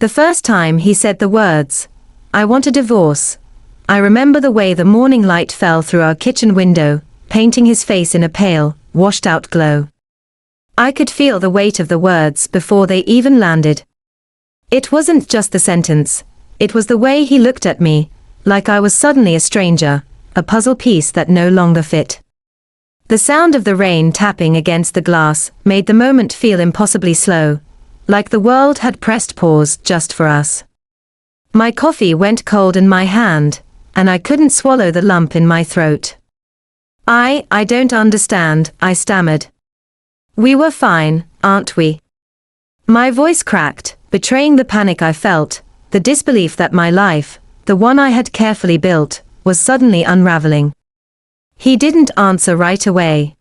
The first time he said the words, "I want a divorce," I remember the way the morning light fell through our kitchen window, painting his face in a pale, washed-out glow. I could feel the weight of the words before they even landed. It wasn't just the sentence, it was the way he looked at me, like I was suddenly a stranger, a puzzle piece that no longer fit. The sound of the rain tapping against the glass made the moment feel impossibly slow, like the world had pressed pause just for us. My coffee went cold in my hand, and I couldn't swallow the lump in my throat. I don't understand," I stammered. "We were fine, aren't we?" My voice cracked, betraying the panic I felt, the disbelief that my life, the one I had carefully built, was suddenly unraveling. He didn't answer right away.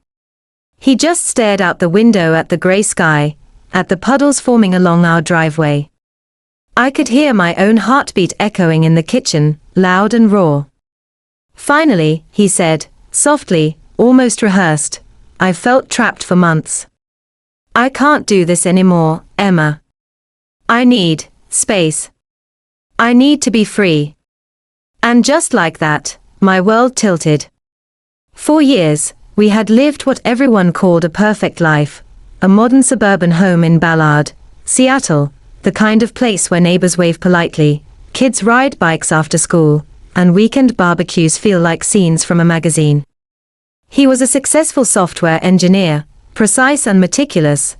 He just stared out the window at the grey sky, at the puddles forming along our driveway. I could hear my own heartbeat echoing in the kitchen, loud and raw. Finally, he said, softly, almost rehearsed, "I've felt trapped for months. I can't do this anymore, Emma. I need space. I need to be free." And just like that, my world tilted. For years, we had lived what everyone called a perfect life, a modern suburban home in Ballard, Seattle, the kind of place where neighbors wave politely, kids ride bikes after school, and weekend barbecues feel like scenes from a magazine. He was a successful software engineer, precise and meticulous.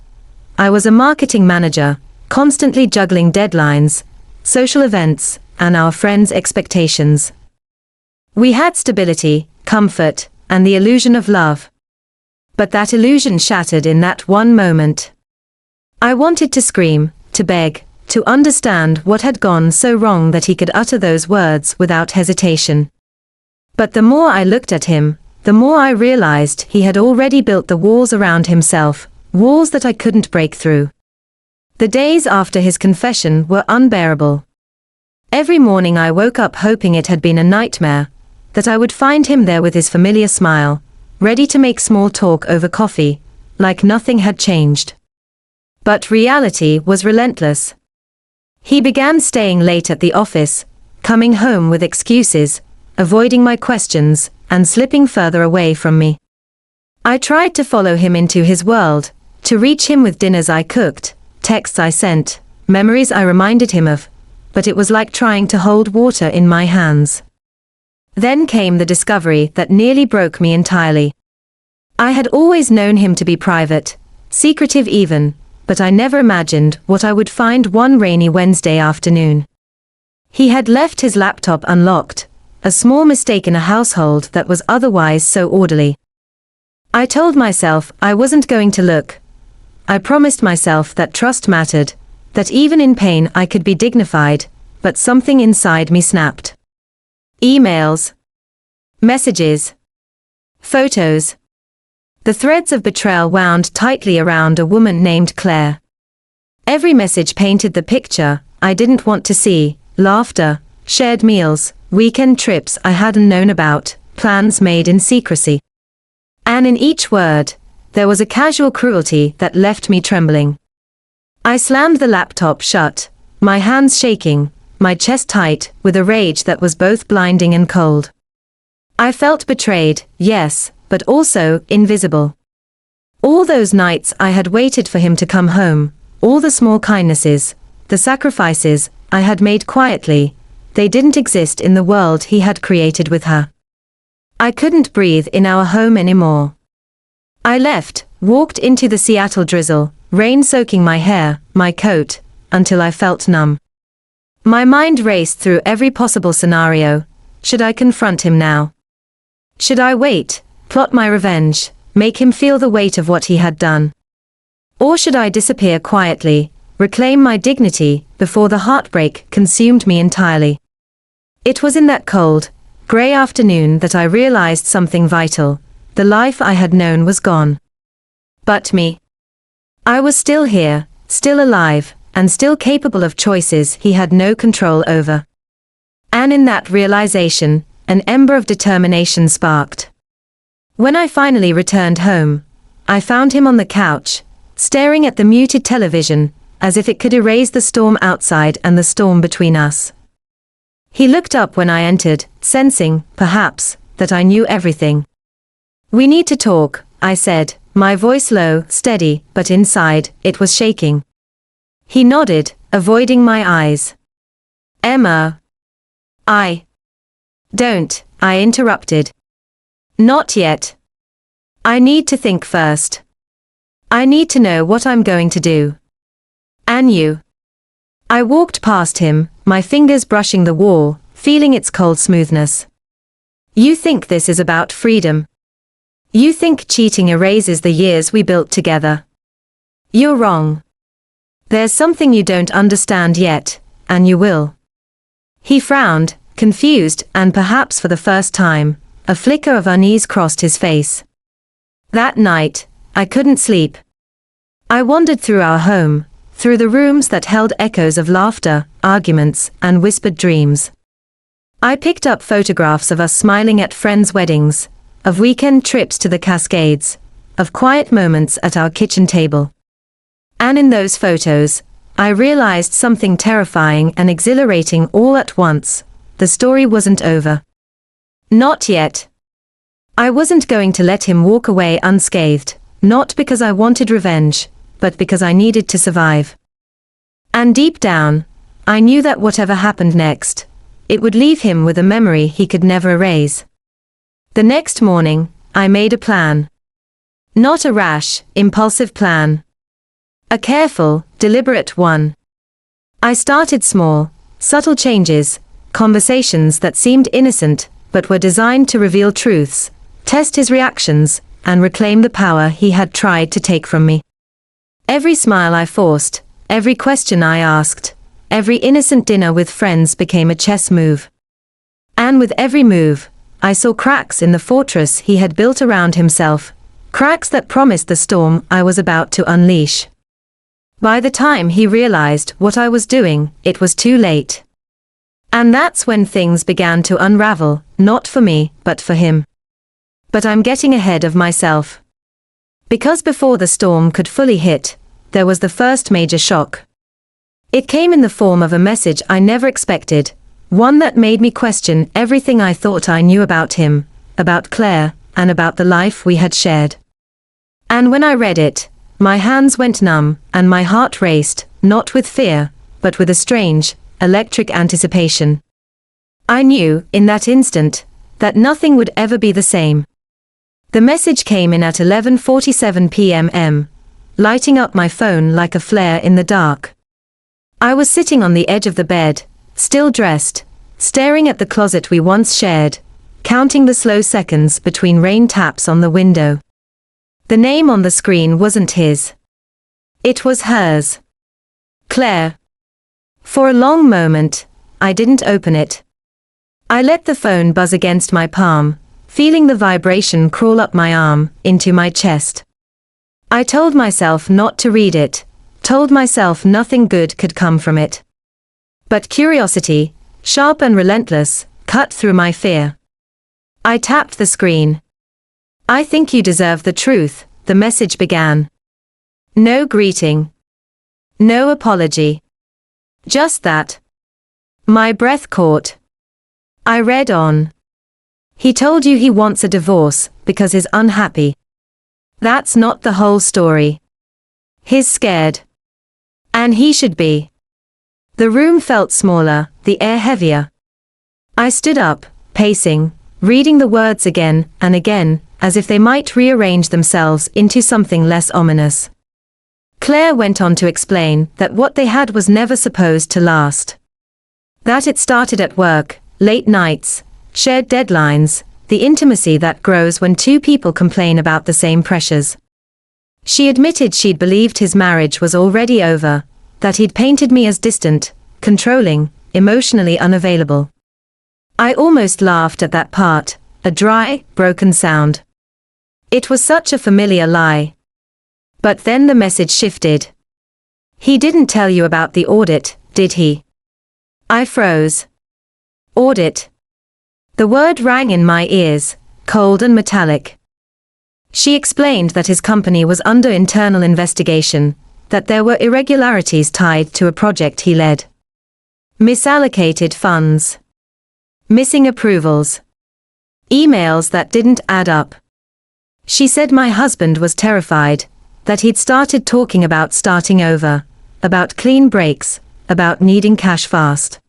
I was a marketing manager, constantly juggling deadlines, social events, and our friends' expectations. We had stability, comfort, and the illusion of love. But that illusion shattered in that one moment. I wanted to scream, to beg, to understand what had gone so wrong that he could utter those words without hesitation. But the more I looked at him, the more I realized he had already built the walls around himself, walls that I couldn't break through. The days after his confession were unbearable. Every morning I woke up hoping it had been a nightmare, that I would find him there with his familiar smile, ready to make small talk over coffee, like nothing had changed. But reality was relentless. He began staying late at the office, coming home with excuses, avoiding my questions, and slipping further away from me. I tried to follow him into his world, to reach him with dinners I cooked, texts I sent, memories I reminded him of, but it was like trying to hold water in my hands. Then came the discovery that nearly broke me entirely. I had always known him to be private, secretive even, but I never imagined what I would find one rainy Wednesday afternoon. He had left his laptop unlocked, a small mistake in a household that was otherwise so orderly. I told myself I wasn't going to look. I promised myself that trust mattered, that even in pain I could be dignified, but something inside me snapped. Emails. Messages. Photos. The threads of betrayal wound tightly around a woman named Claire. Every message painted the picture I didn't want to see: laughter, shared meals, weekend trips I hadn't known about, plans made in secrecy. And in each word, there was a casual cruelty that left me trembling. I slammed the laptop shut, my hands shaking, my chest tight with a rage that was both blinding and cold. I felt betrayed, yes, but also invisible. All those nights I had waited for him to come home, all the small kindnesses, the sacrifices I had made quietly, they didn't exist in the world he had created with her. I couldn't breathe in our home anymore. I left, walked into the Seattle drizzle, rain soaking my hair, my coat, until I felt numb. My mind raced through every possible scenario. Should I confront him now? Should I wait, plot my revenge, make him feel the weight of what he had done? Or should I disappear quietly, reclaim my dignity, before the heartbreak consumed me entirely? It was in that cold, grey afternoon that I realized something vital. The life I had known was gone. But me. I was still here, still alive, and still capable of choices he had no control over. And in that realization, an ember of determination sparked. When I finally returned home, I found him on the couch, staring at the muted television, as if it could erase the storm outside and the storm between us. He looked up when I entered, sensing, perhaps, that I knew everything. "We need to talk," I said, my voice low, steady, but inside, it was shaking. He nodded, avoiding my eyes. "Emma." "Don't," I interrupted. "Not yet. I need to think first. I need to know what I'm going to do. And you." I walked past him, my fingers brushing the wall, feeling its cold smoothness. "You think this is about freedom. You think cheating erases the years we built together. You're wrong. There's something you don't understand yet, and you will." He frowned, confused, and perhaps for the first time, a flicker of unease crossed his face. That night, I couldn't sleep. I wandered through our home, through the rooms that held echoes of laughter, arguments, and whispered dreams. I picked up photographs of us smiling at friends' weddings, of weekend trips to the Cascades, of quiet moments at our kitchen table. And in those photos, I realized something terrifying and exhilarating all at once. The story wasn't over. Not yet. I wasn't going to let him walk away unscathed, not because I wanted revenge, but because I needed to survive. And deep down, I knew that whatever happened next, it would leave him with a memory he could never erase. The next morning, I made a plan. Not a rash, impulsive plan. A careful, deliberate one. I started small, subtle changes, conversations that seemed innocent, but were designed to reveal truths, test his reactions, and reclaim the power he had tried to take from me. Every smile I forced, every question I asked, every innocent dinner with friends became a chess move. And with every move, I saw cracks in the fortress he had built around himself, cracks that promised the storm I was about to unleash. By the time he realized what I was doing, it was too late. And that's when things began to unravel, not for me, but for him. But I'm getting ahead of myself. Because before the storm could fully hit, there was the first major shock. It came in the form of a message I never expected, one that made me question everything I thought I knew about him, about Claire, and about the life we had shared. And when I read it, my hands went numb, and my heart raced, not with fear, but with a strange, electric anticipation. I knew, in that instant, that nothing would ever be the same. The message came in at 11:47 p.m., lighting up my phone like a flare in the dark. I was sitting on the edge of the bed, still dressed, staring at the closet we once shared, counting the slow seconds between rain taps on the window. The name on the screen wasn't his. It was hers. Claire. For a long moment, I didn't open it. I let the phone buzz against my palm, feeling the vibration crawl up my arm, into my chest. I told myself not to read it, told myself nothing good could come from it. But curiosity, sharp and relentless, cut through my fear. I tapped the screen. "I think you deserve the truth," the message began. No greeting. No apology. Just that. My breath caught. I read on. "He told you he wants a divorce, because he's unhappy. That's not the whole story. He's scared. And he should be." The room felt smaller, the air heavier. I stood up, pacing, reading the words again and again, as if they might rearrange themselves into something less ominous. Claire went on to explain that what they had was never supposed to last. That it started at work, late nights, shared deadlines, the intimacy that grows when two people complain about the same pressures. She admitted she'd believed his marriage was already over, that he'd painted me as distant, controlling, emotionally unavailable. I almost laughed at that part, a dry, broken sound. It was such a familiar lie. But then the message shifted. "He didn't tell you about the audit, did he?" I froze. Audit. The word rang in my ears, cold and metallic. She explained that his company was under internal investigation, that there were irregularities tied to a project he led. Misallocated funds. Missing approvals. Emails that didn't add up. She said my husband was terrified, that he'd started talking about starting over, about clean breaks, about needing cash fast.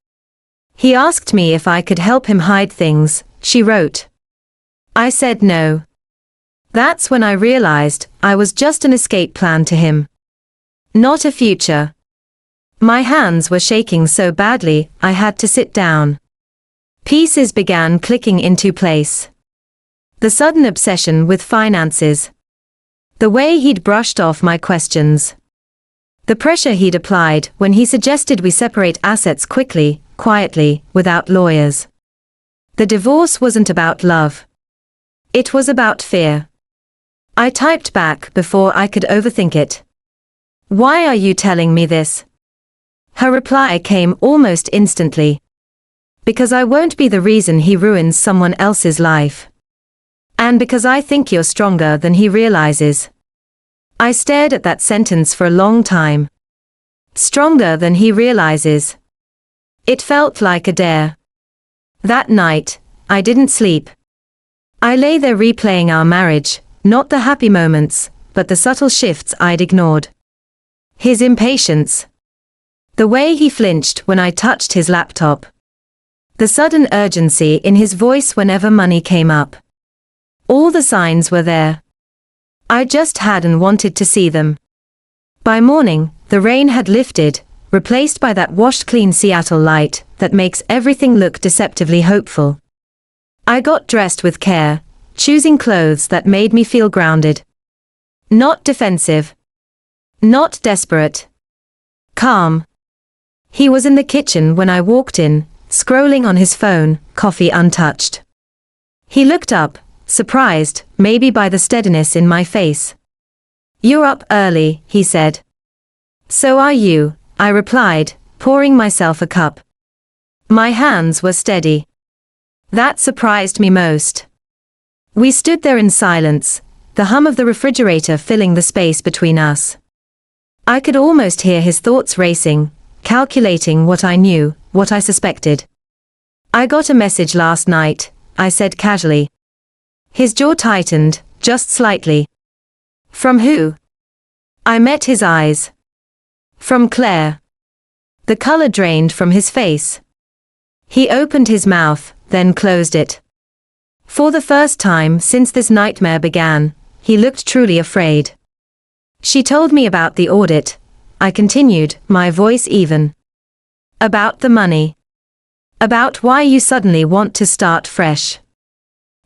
He asked me if I could help him hide things, she wrote. I said no. That's when I realized I was just an escape plan to him. Not a future. My hands were shaking so badly I had to sit down. Pieces began clicking into place. The sudden obsession with finances. The way he'd brushed off my questions. The pressure he'd applied when he suggested we separate assets quickly, quietly, without lawyers. The divorce wasn't about love. It was about fear. I typed back before I could overthink it. Why are you telling me this? Her reply came almost instantly. Because I won't be the reason he ruins someone else's life. And because I think you're stronger than he realizes. I stared at that sentence for a long time. Stronger than he realizes. It felt like a dare. That night, I didn't sleep. I lay there replaying our marriage, not the happy moments, but the subtle shifts I'd ignored. His impatience. The way he flinched when I touched his laptop. The sudden urgency in his voice whenever money came up. All the signs were there. I just hadn't wanted to see them. By morning, the rain had lifted, replaced by that washed-clean Seattle light that makes everything look deceptively hopeful. I got dressed with care, choosing clothes that made me feel grounded. Not defensive. Not desperate. Calm. He was in the kitchen when I walked in, scrolling on his phone, coffee untouched. He looked up, surprised, maybe by the steadiness in my face. You're up early, he said. So are you, I replied, pouring myself a cup. My hands were steady. That surprised me most. We stood there in silence, the hum of the refrigerator filling the space between us. I could almost hear his thoughts racing, calculating what I knew, what I suspected. I got a message last night, I said casually. His jaw tightened, just slightly. From who? I met his eyes. From Claire. The color drained from his face. He opened his mouth, then closed it. For the first time since this nightmare began, he looked truly afraid. She told me about the audit, I continued, my voice even. About the money. About why you suddenly want to start fresh.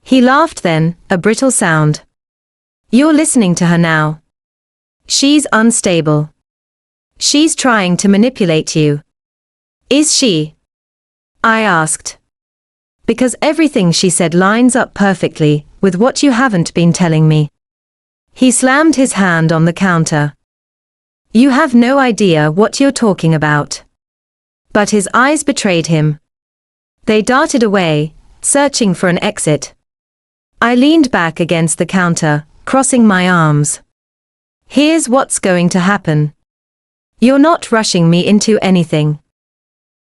He laughed then, a brittle sound. You're listening to her now. She's unstable. She's trying to manipulate you. Is she? I asked. Because everything she said lines up perfectly with what you haven't been telling me. He slammed his hand on the counter. You have no idea what you're talking about. But his eyes betrayed him. They darted away, searching for an exit. I leaned back against the counter, crossing my arms. Here's what's going to happen. You're not rushing me into anything.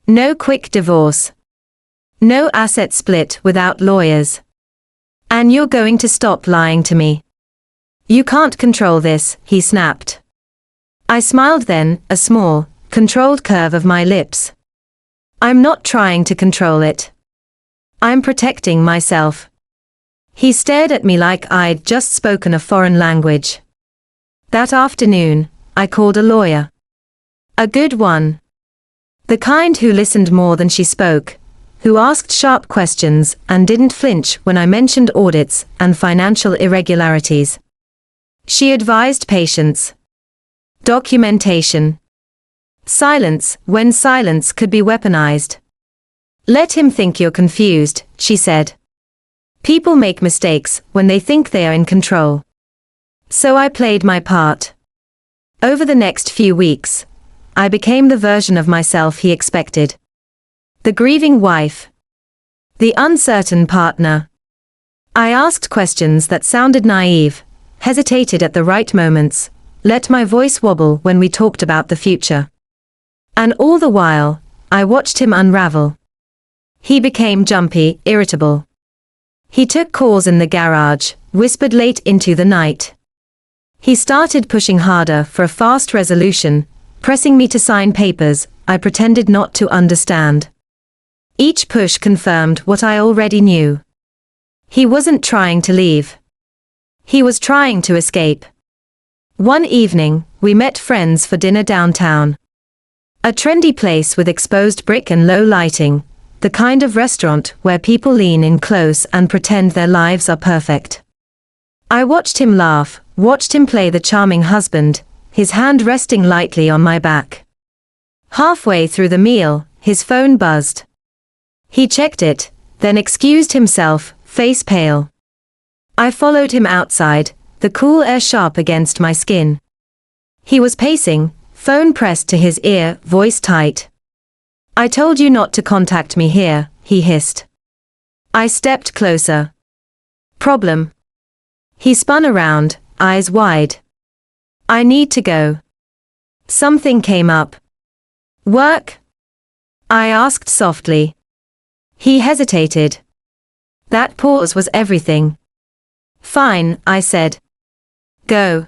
No quick divorce. No asset split without lawyers. And you're going to stop lying to me. You can't control this, he snapped. I smiled then, a small, controlled curve of my lips. I'm not trying to control it. I'm protecting myself. He stared at me like I'd just spoken a foreign language. That afternoon, I called a lawyer. A good one. The kind who listened more than she spoke, who asked sharp questions and didn't flinch when I mentioned audits and financial irregularities. She advised patience. Documentation. Silence when silence could be weaponized. Let him think you're confused, she said. People make mistakes when they think they are in control. So I played my part. Over the next few weeks, I became the version of myself he expected. The grieving wife. The uncertain partner. I asked questions that sounded naive, hesitated at the right moments, let my voice wobble when we talked about the future. And all the while, I watched him unravel. He became jumpy, irritable. He took calls in the garage, whispered late into the night. He started pushing harder for a fast resolution, pressing me to sign papers I pretended not to understand. Each push confirmed what I already knew. He wasn't trying to leave. He was trying to escape. One evening, we met friends for dinner downtown. A trendy place with exposed brick and low lighting, the kind of restaurant where people lean in close and pretend their lives are perfect. I watched him laugh, watched him play the charming husband, his hand resting lightly on my back. Halfway through the meal, his phone buzzed. He checked it, then excused himself, face pale. I followed him outside, the cool air sharp against my skin. He was pacing, phone pressed to his ear, voice tight. "I told you not to contact me here," he hissed. I stepped closer. "Problem?" He spun around, eyes wide. "I need to go." Something came up. "Work?" I asked softly. He hesitated. That pause was everything. "Fine," I said. "Go."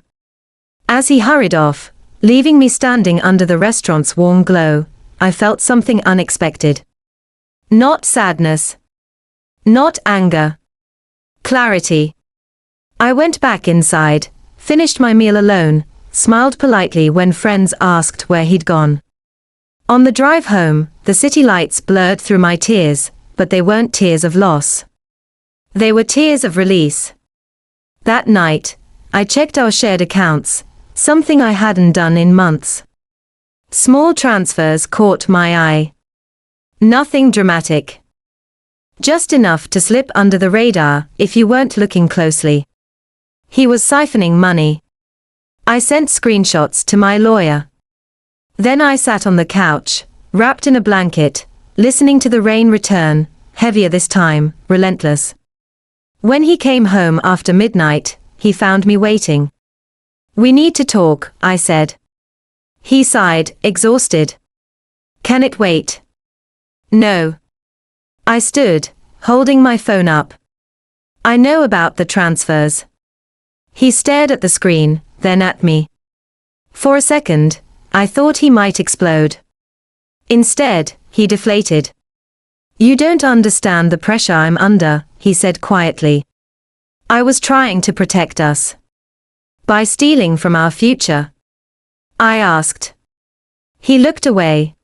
As he hurried off, leaving me standing under the restaurant's warm glow, I felt something unexpected. Not sadness. Not anger. Clarity. I went back inside, finished my meal alone, smiled politely when friends asked where he'd gone. On the drive home, the city lights blurred through my tears, but they weren't tears of loss. They were tears of release. That night, I checked our shared accounts, something I hadn't done in months. Small transfers caught my eye. Nothing dramatic. Just enough to slip under the radar if you weren't looking closely. He was siphoning money. I sent screenshots to my lawyer. Then I sat on the couch, wrapped in a blanket, listening to the rain return, heavier this time, relentless. When he came home after midnight, he found me waiting. "We need to talk," I said. He sighed, exhausted. "Can it wait?" "No." I stood, holding my phone up. "I know about the transfers." He stared at the screen, then at me. For a second, I thought he might explode. Instead, he deflated. "You don't understand the pressure I'm under," he said quietly. "I was trying to protect us. By stealing from our future." I asked. He looked away.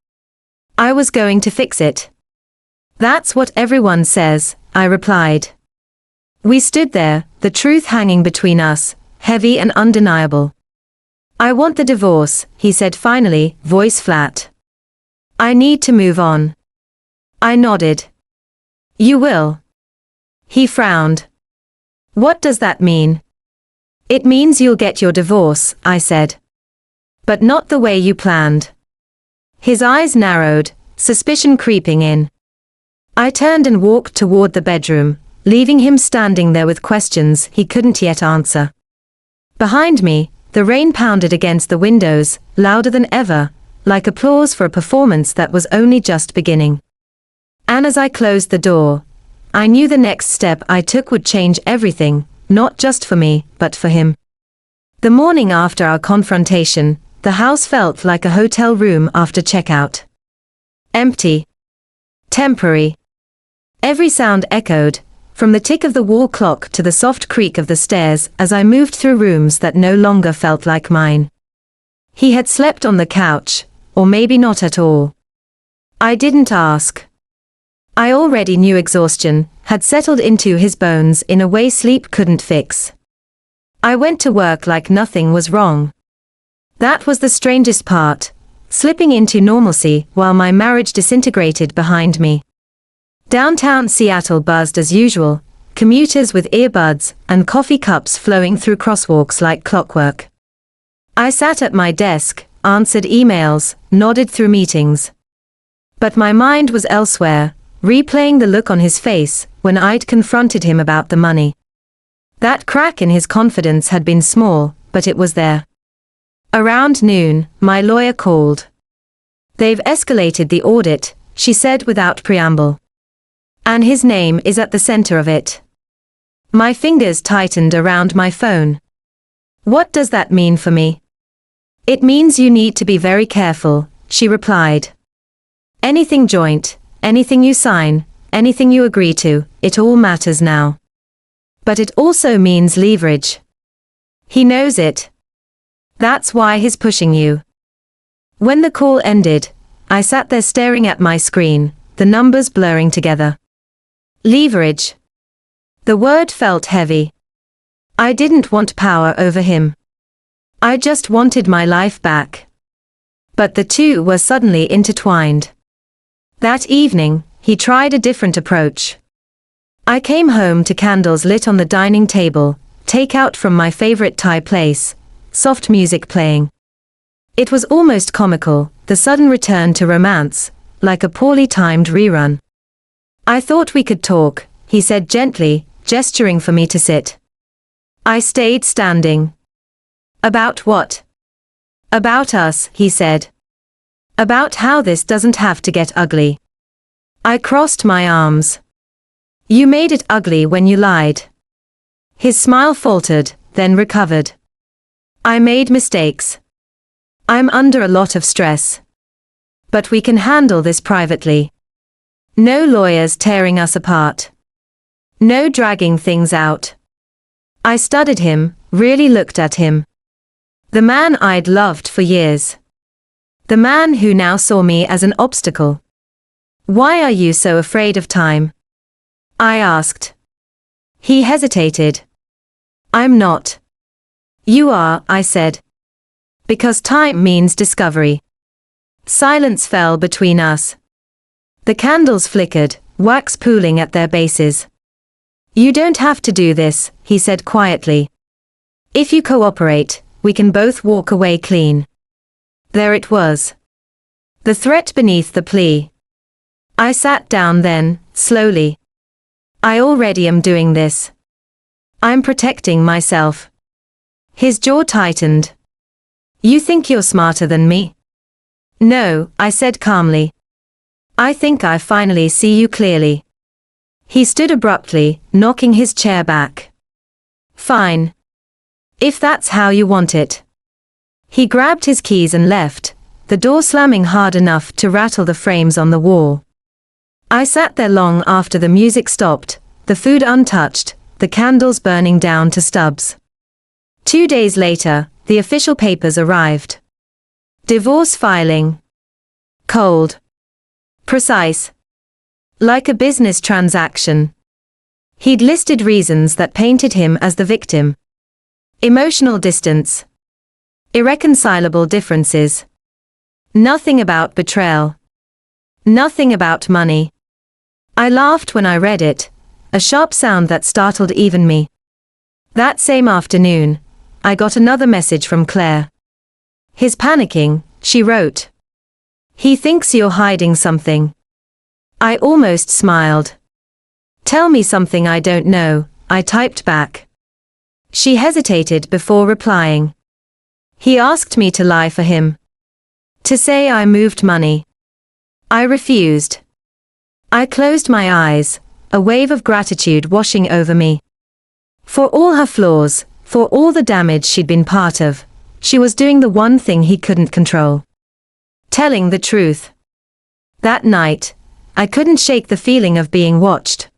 "I was going to fix it." "That's what everyone says," I replied. We stood there, the truth hanging between us, heavy and undeniable. "I want the divorce," he said finally, voice flat. "I need to move on." I nodded. "You will?" He frowned. "What does that mean?" "It means you'll get your divorce," I said. "But not the way you planned." His eyes narrowed, suspicion creeping in. I turned and walked toward the bedroom, leaving him standing there with questions he couldn't yet answer. Behind me, the rain pounded against the windows, louder than ever, like applause for a performance that was only just beginning. And as I closed the door, I knew the next step I took would change everything, not just for me, but for him. The morning after our confrontation, the house felt like a hotel room after checkout. Empty. Temporary. Every sound echoed, from the tick of the wall clock to the soft creak of the stairs as I moved through rooms that no longer felt like mine. He had slept on the couch, or maybe not at all. I didn't ask. I already knew exhaustion had settled into his bones in a way sleep couldn't fix. I went to work like nothing was wrong. That was the strangest part, slipping into normalcy while my marriage disintegrated behind me. Downtown Seattle buzzed as usual, commuters with earbuds and coffee cups flowing through crosswalks like clockwork. I sat at my desk, answered emails, nodded through meetings. But my mind was elsewhere, replaying the look on his face when I'd confronted him about the money. That crack in his confidence had been small, but it was there. Around noon, my lawyer called. They've escalated the audit, she said without preamble. And his name is at the center of it. My fingers tightened around my phone. What does that mean for me? It means you need to be very careful, she replied. Anything joint, anything you sign, anything you agree to, it all matters now. But it also means leverage. He knows it. That's why he's pushing you. When the call ended, I sat there staring at my screen, the numbers blurring together. Leverage. The word felt heavy. I didn't want power over him. I just wanted my life back. But the two were suddenly intertwined. That evening, he tried a different approach. I came home to candles lit on the dining table, takeout from my favorite Thai place, soft music playing. It was almost comical, the sudden return to romance, like a poorly timed rerun. I thought we could talk, he said gently, gesturing for me to sit. I stayed standing. About what? About us, he said. About how this doesn't have to get ugly. I crossed my arms. You made it ugly when you lied. His smile faltered, then recovered. I made mistakes. I'm under a lot of stress. But we can handle this privately. No lawyers tearing us apart. No dragging things out. I studied him, really looked at him. The man I'd loved for years. The man who now saw me as an obstacle. Why are you so afraid of time? I asked. He hesitated. I'm not. You are, I said. Because time means discovery. Silence fell between us. The candles flickered, wax pooling at their bases. You don't have to do this, he said quietly. If you cooperate, we can both walk away clean. There it was. The threat beneath the plea. I sat down then, slowly. I already am doing this. I'm protecting myself. His jaw tightened. You think you're smarter than me? No, I said calmly. I think I finally see you clearly. He stood abruptly, knocking his chair back. Fine. If that's how you want it. He grabbed his keys and left, the door slamming hard enough to rattle the frames on the wall. I sat there long after the music stopped, the food untouched, the candles burning down to stubs. 2 days later, the official papers arrived. Divorce filing. Cold. Precise. Like a business transaction. He'd listed reasons that painted him as the victim. Emotional distance. Irreconcilable differences. Nothing about betrayal. Nothing about money. I laughed when I read it, a sharp sound that startled even me. That same afternoon, I got another message from Claire. He's panicking, she wrote. He thinks you're hiding something. I almost smiled. Tell me something I don't know, I typed back. She hesitated before replying. He asked me to lie for him. To say I moved money. I refused. I closed my eyes, a wave of gratitude washing over me. For all her flaws, for all the damage she'd been part of, she was doing the one thing he couldn't control. Telling the truth. That night, I couldn't shake the feeling of being watched.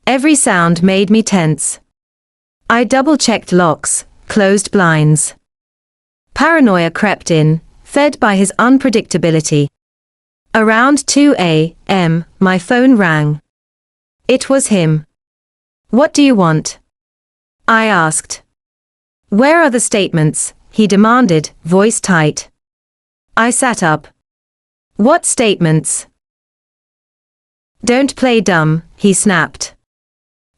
Every sound made me tense. I double-checked locks, closed blinds. Paranoia crept in, fed by his unpredictability. Around 2 a.m., my phone rang. It was him. What do you want? I asked. Where are the statements? He demanded, voice tight. I sat up. What statements? Don't play dumb, he snapped.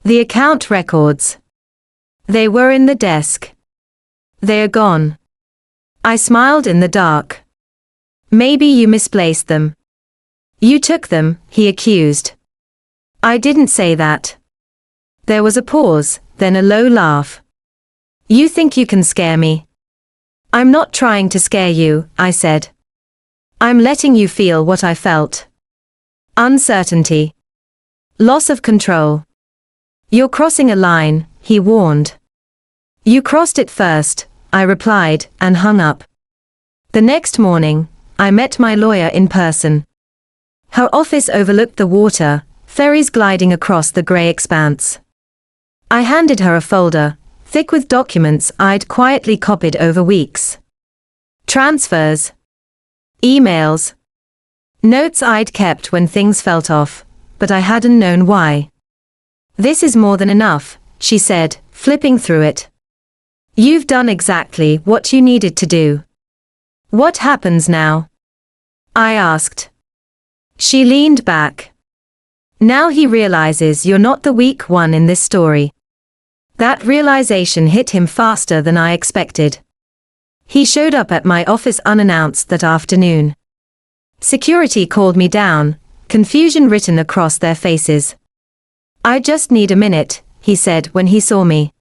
The account records. They were in the desk. They are gone. I smiled in the dark. Maybe you misplaced them. You took them, he accused. I didn't say that. There was a pause, then a low laugh. You think you can scare me? I'm not trying to scare you, I said. I'm letting you feel what I felt. Uncertainty. Loss of control. You're crossing a line, he warned. You crossed it first, I replied, and hung up. The next morning, I met my lawyer in person. Her office overlooked the water, ferries gliding across the grey expanse. I handed her a folder, thick with documents I'd quietly copied over weeks. Transfers. Emails. Notes I'd kept when things felt off, but I hadn't known why. This is more than enough, she said, flipping through it. You've done exactly what you needed to do. What happens now? I asked. She leaned back. Now he realizes you're not the weak one in this story. That realization hit him faster than I expected. He showed up at my office unannounced that afternoon. Security called me down, confusion written across their faces. I just need a minute, he said when he saw me.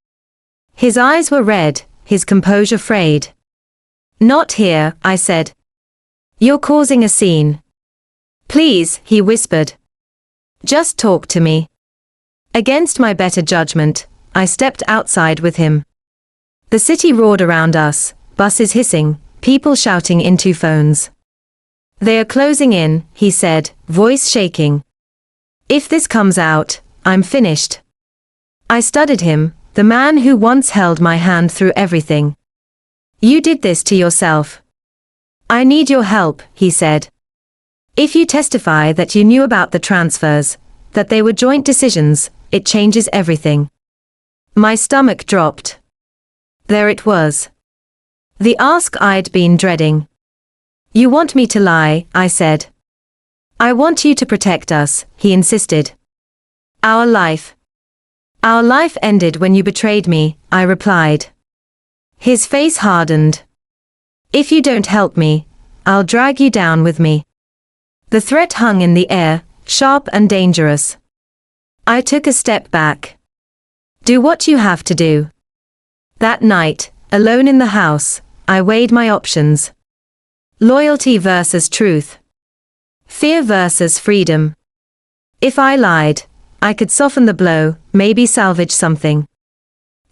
His eyes were red, his composure frayed. Not here, I said. You're causing a scene. Please, he whispered. Just talk to me. Against my better judgment, I stepped outside with him. The city roared around us, buses hissing, people shouting into phones. They are closing in, he said, voice shaking. If this comes out, I'm finished. I studied him, the man who once held my hand through everything. You did this to yourself. I need your help, he said. If you testify that you knew about the transfers, that they were joint decisions, it changes everything. My stomach dropped. There it was. The ask I'd been dreading. You want me to lie, I said. I want you to protect us, he insisted. Our life. Our life ended when you betrayed me, I replied. His face hardened. If you don't help me, I'll drag you down with me. The threat hung in the air, sharp and dangerous. I took a step back. Do what you have to do. That night, alone in the house, I weighed my options. Loyalty versus truth. Fear versus freedom. If I lied, I could soften the blow, maybe salvage something.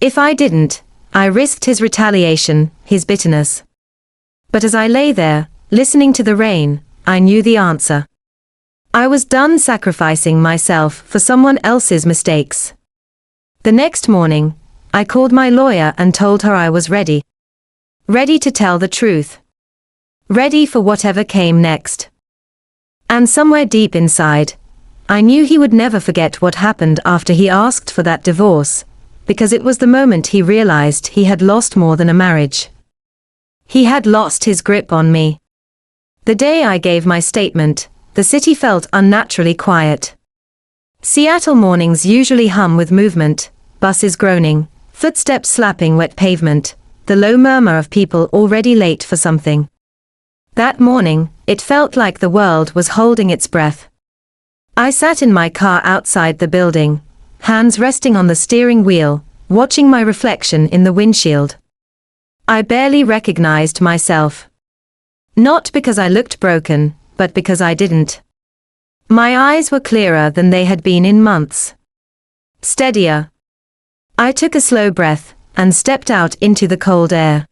If I didn't, I risked his retaliation, his bitterness. But as I lay there, listening to the rain, I knew the answer. I was done sacrificing myself for someone else's mistakes. The next morning, I called my lawyer and told her I was ready. Ready to tell the truth. Ready for whatever came next. And somewhere deep inside, I knew he would never forget what happened after he asked for that divorce, because it was the moment he realized he had lost more than a marriage. He had lost his grip on me. The day I gave my statement, the city felt unnaturally quiet. Seattle mornings usually hum with movement, buses groaning, footsteps slapping wet pavement, the low murmur of people already late for something. That morning, it felt like the world was holding its breath. I sat in my car outside the building, hands resting on the steering wheel, watching my reflection in the windshield. I barely recognized myself. Not because I looked broken, but because I didn't. My eyes were clearer than they had been in months. Steadier. I took a slow breath, and stepped out into the cold air.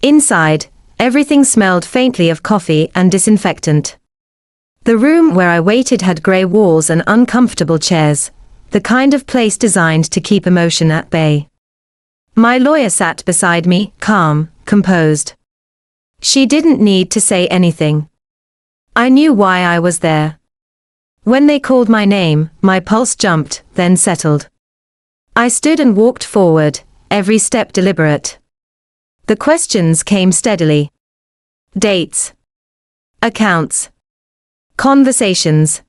Inside, everything smelled faintly of coffee and disinfectant. The room where I waited had grey walls and uncomfortable chairs, the kind of place designed to keep emotion at bay. My lawyer sat beside me, calm, composed. She didn't need to say anything. I knew why I was there. When they called my name, my pulse jumped, then settled. I stood and walked forward, every step deliberate. The questions came steadily. Dates. Accounts. Conversations.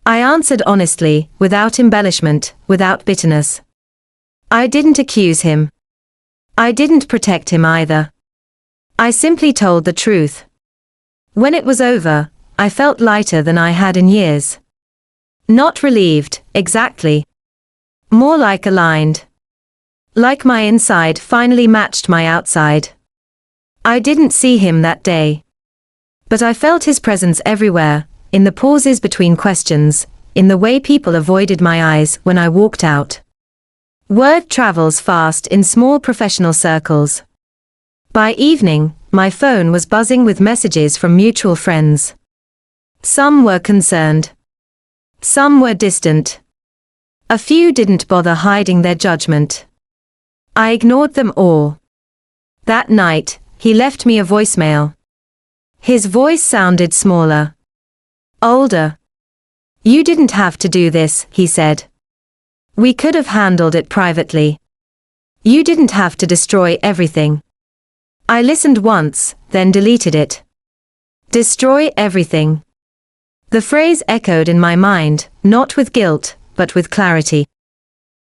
I answered honestly, without embellishment, without bitterness. I didn't accuse him. I didn't protect him either. I simply told the truth. When it was over, I felt lighter than I had in years. Not relieved, exactly. More like aligned. Like my inside finally matched my outside. I didn't see him that day. But I felt his presence everywhere, in the pauses between questions, in the way people avoided my eyes when I walked out. Word travels fast in small professional circles. By evening, my phone was buzzing with messages from mutual friends. Some were concerned. Some were distant. A few didn't bother hiding their judgment. I ignored them all. That night, he left me a voicemail. His voice sounded smaller. Older. You didn't have to do this, he said. We could have handled it privately. You didn't have to destroy everything. I listened once, then deleted it. Destroy everything. The phrase echoed in my mind, not with guilt, but with clarity.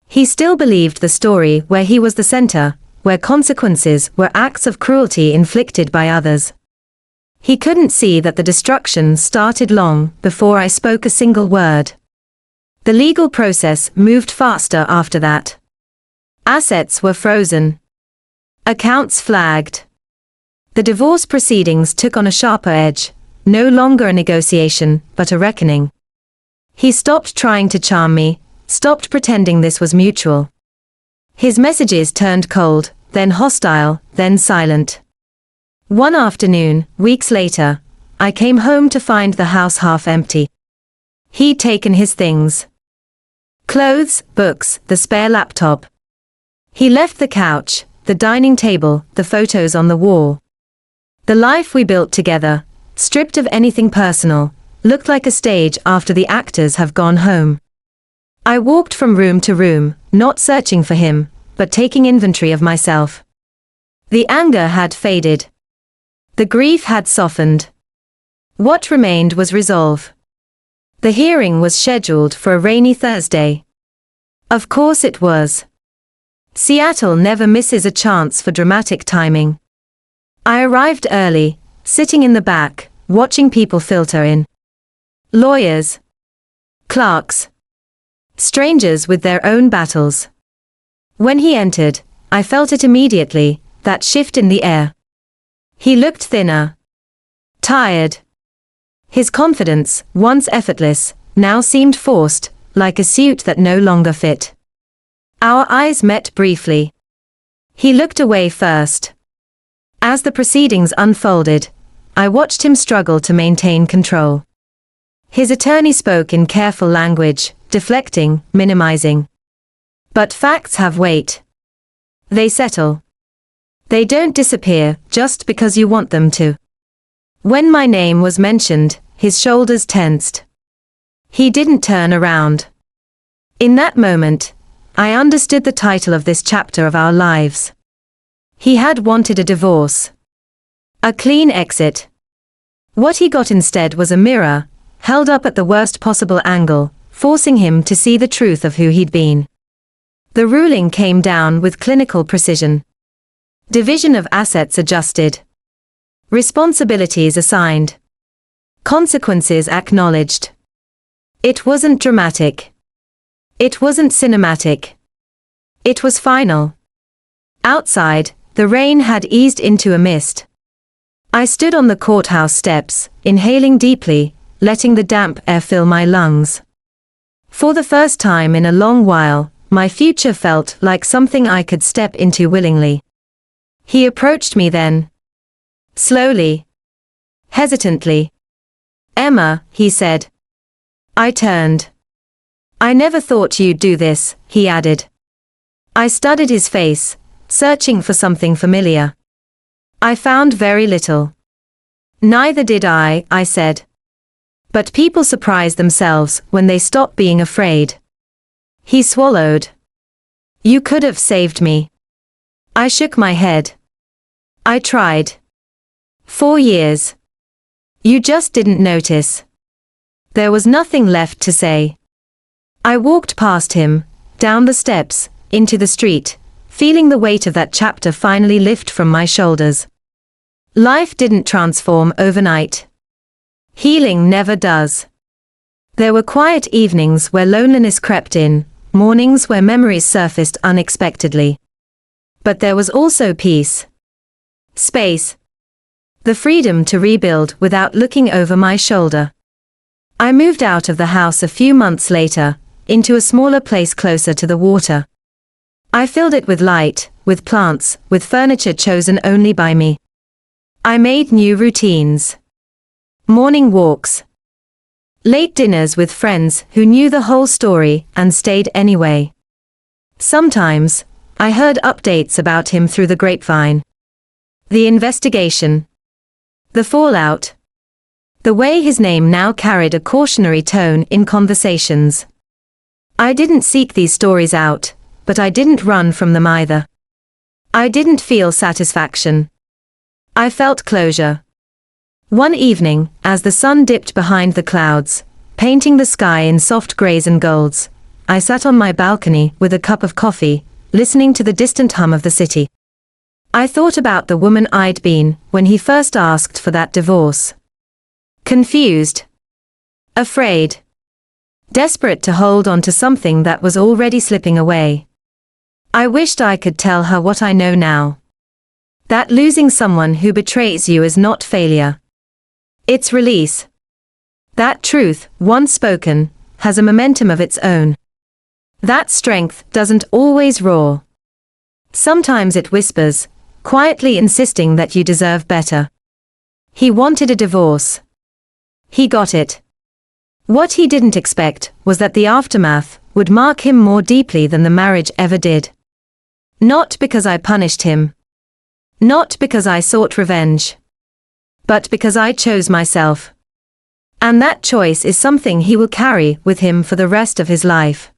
He still believed the story where he was the center, where consequences were acts of cruelty inflicted by others. He couldn't see that the destruction started long before I spoke a single word. The legal process moved faster after that. Assets were frozen. Accounts flagged. The divorce proceedings took on a sharper edge, no longer a negotiation, but a reckoning. He stopped trying to charm me, stopped pretending this was mutual. His messages turned cold, then hostile, then silent. One afternoon, weeks later, I came home to find the house half empty. He'd taken his things. Clothes, books, the spare laptop. He left the couch, the dining table, the photos on the wall. The life we built together, stripped of anything personal, looked like a stage after the actors have gone home. I walked from room to room, not searching for him, but taking inventory of myself. The anger had faded. The grief had softened. What remained was resolve. The hearing was scheduled for a rainy Thursday. Of course it was. Seattle never misses a chance for dramatic timing. I arrived early, sitting in the back, watching people filter in. Lawyers. Clerks. Strangers with their own battles. When he entered, I felt it immediately, that shift in the air. He looked thinner. Tired. His confidence, once effortless, now seemed forced, like a suit that no longer fit. Our eyes met briefly. He looked away first. As the proceedings unfolded, I watched him struggle to maintain control. His attorney spoke in careful language, deflecting, minimizing. But facts have weight. They settle. They don't disappear just because you want them to. When my name was mentioned, his shoulders tensed. He didn't turn around. In that moment, I understood the title of this chapter of our lives. He had wanted a divorce. A clean exit. What he got instead was a mirror, held up at the worst possible angle, forcing him to see the truth of who he'd been. The ruling came down with clinical precision. Division of assets adjusted. Responsibilities assigned. Consequences acknowledged. It wasn't dramatic. It wasn't cinematic. It was final. Outside, the rain had eased into a mist. I stood on the courthouse steps, inhaling deeply, letting the damp air fill my lungs. For the first time in a long while, my future felt like something I could step into willingly. He approached me then. Slowly. Hesitantly. "Emma," he said. I turned. "I never thought you'd do this," he added. I studied his face, searching for something familiar. I found very little. "Neither did I," I said. But people surprise themselves when they stop being afraid. He swallowed. "You could have saved me." I shook my head. "I tried. 4 years. You just didn't notice." There was nothing left to say. I walked past him, down the steps, into the street, feeling the weight of that chapter finally lift from my shoulders. Life didn't transform overnight. Healing never does. There were quiet evenings where loneliness crept in, mornings where memories surfaced unexpectedly. But there was also peace. Space. The freedom to rebuild without looking over my shoulder. I moved out of the house a few months later, into a smaller place closer to the water. I filled it with light, with plants, with furniture chosen only by me. I made new routines. Morning walks. Late dinners with friends who knew the whole story and stayed anyway. Sometimes, I heard updates about him through the grapevine. The investigation. The fallout. The way his name now carried a cautionary tone in conversations. I didn't seek these stories out, but I didn't run from them either. I didn't feel satisfaction. I felt closure. One evening, as the sun dipped behind the clouds, painting the sky in soft grays and golds, I sat on my balcony with a cup of coffee, listening to the distant hum of the city. I thought about the woman I'd been when he first asked for that divorce. Confused. Afraid. Desperate to hold on to something that was already slipping away. I wished I could tell her what I know now. That losing someone who betrays you is not failure. It's release. That truth, once spoken, has a momentum of its own. That strength doesn't always roar. Sometimes it whispers, quietly insisting that you deserve better. He wanted a divorce. He got it. What he didn't expect was that the aftermath would mark him more deeply than the marriage ever did. Not because I punished him. Not because I sought revenge. But because I chose myself. And that choice is something he will carry with him for the rest of his life.